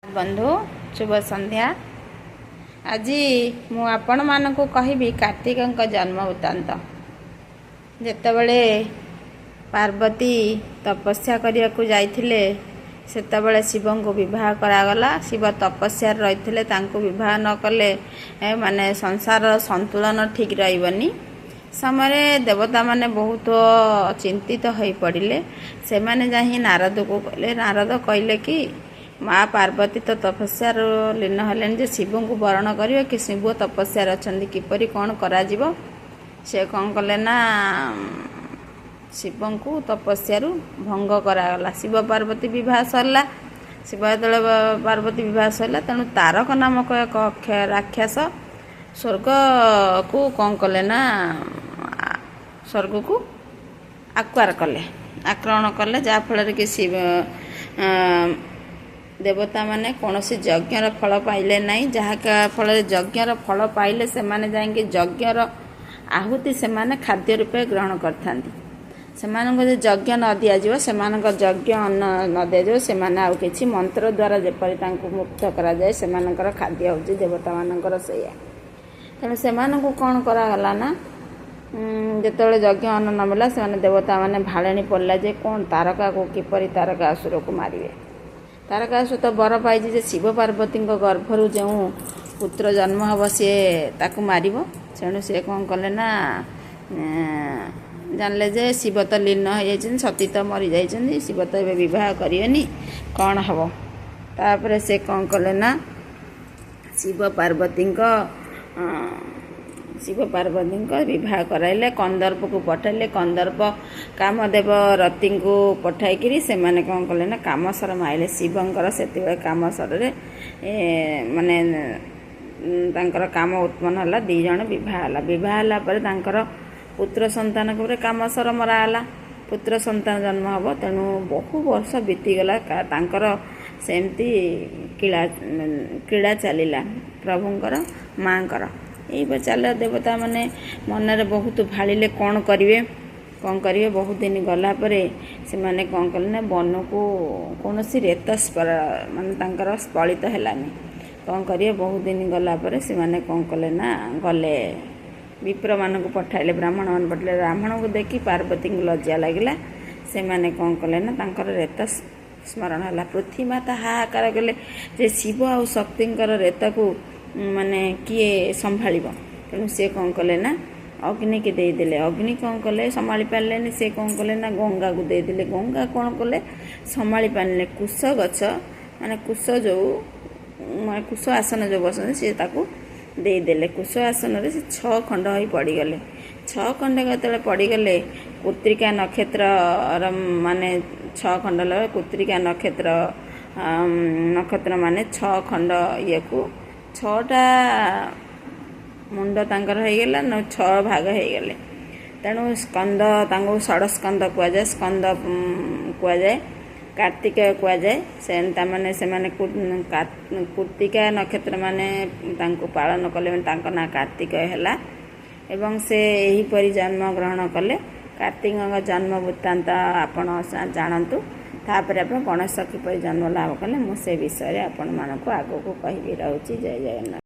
बंधु शुभ संध्या। आज मु आपण मानकु कहिबी कार्तिक जन्म वृत्तांत। जेतेबेले पार्वती तपस्या करिया को जाइथिले सेतेबेले शिवं को विवाह करागला। शिव तपस्या रहिथिले तांको विवाह न कले माने संसार संतुलन ठीक रहिबनी। समय देवता माने बहुत चिंतित होई पड़िले। से माने जाहि नारद को कहले। नारद कहले कि माँ पार्वती तो तपस्या लीन हेलेन जे शिव को वरण करिवे कि शिव तपस्या अच्छी किपरि कौन करा जीवो। से कौन कले ना शिव को तपस्या भंग करागला। शिव पार्वती विवाह सरला। शिव जो पार्वती विवाह सरला तेणु तारक नामक एक राक्षस स्वर्ग को कौन कले ना स्वर्ग को आक्वार कले, आक्रमण कले। जहाँफल कि शिव देवता माने कौन सी यज्ञर फल पाइले नहीं। जहाँ फल यज्ञर फल पाइले से माने जाएंगे यज्ञर आहुति से माने खाद्य रूपे ग्रहण करथांती। से यज्ञ न दिज्व से यज्ञ अन्न न दिज्व से कि मंत्र द्वारा जेपरी मुक्त करा जाए से खाद्य हूँ देवता मानकर सैया। तेणु से कौन करागला ना जिते यज्ञ अन्न न मिला से देवता माने भाड़ेणी पड़ला जे कौन तारका को किपरि तारका असुर को मारे। तारकासुर तो बर पाई जे शिव पार्वती गर्भर जो पुत्र जन्म हम सी ताकू मार। तेणु सी कौन कले ना जानले जे शिव तो लीन हो सती तो मरी जाइछन्ति। शिव तो ए विवाह करेनि कौन हम। तापर से कौन कले ना शिव पार्वती विवाह कराइले। कंदर्प को पठाइले। कंदर्प कामदेव रति को पठाई से माने कौन कले ना कामसर माइले। शिवंकर से कामसर माने तांकर काम उत्पन्न होला। दी जण विवाह होला। विवाह होला पर तांकर पुत्र संतान को कामसर मराला। पुत्र संतान जन्म हम। तेणु बहु वर्ष बीतीगला तांकर सेमती क्रीड़ा चलला प्रभुंकर माँकर। यही चल देवता माने मनरे बहुत भाड़े कौन करेंगे बहुत दिन गलापर से माने कौन कले ना वन को कौन सी रेत माने स्पलित हैलानी कौन करेंगे। बहुत दिन गलापर से माने कौन कले ना गले विप्र मान को पठाइले। ब्राह्मण मान पठाइले। ब्राह्मण को देखी पार्वती को लज्जा लगिला। से माने कौन कले ना रेत स्मरण है। पृथ्वी माता हाहाकार कले जे शिव आ शक्तिंकर रेत को माने किए संभाल। तेणु सी कौन कले ना अग्नि की देदेले। अग्नि कौन कले संभाली पारे। से कौन कले ना गंगा को देदेले। गंगा कौन कले संभाली पारे। कुश गछ माने कुश जो कुश आसन जो बसते सी ताकू देदेले। कुश आसन रे से 6 खंड हो पड़गले। 6 खंड के पड़गले कुत्रिका नक्षत्र माने 6 खंड लगे। कुत्रिका नक्षत्र माने 6 खंड ये को 6टा मुंड तांकर हो गला न 6 भाग हो गले। तेणु स्कंद तांको षडस्कंद कुआ जाए। स्कंद कुआ जाए। कार्तिक कुआ जाए। से माने से माने कुर्तिका नक्षत्र माने तांको पालन कले तांको ना कार्तिक हैला। एवं से यही परि जन्म ग्रहण कले। कार्तिक जन्म वृत्तांत आपण जानतु। तापर आप गणेश किपरि जन्म लाभ कले मुझे विषय आपण मानक आगो को कहि रहउची। जय जगन्नाथ।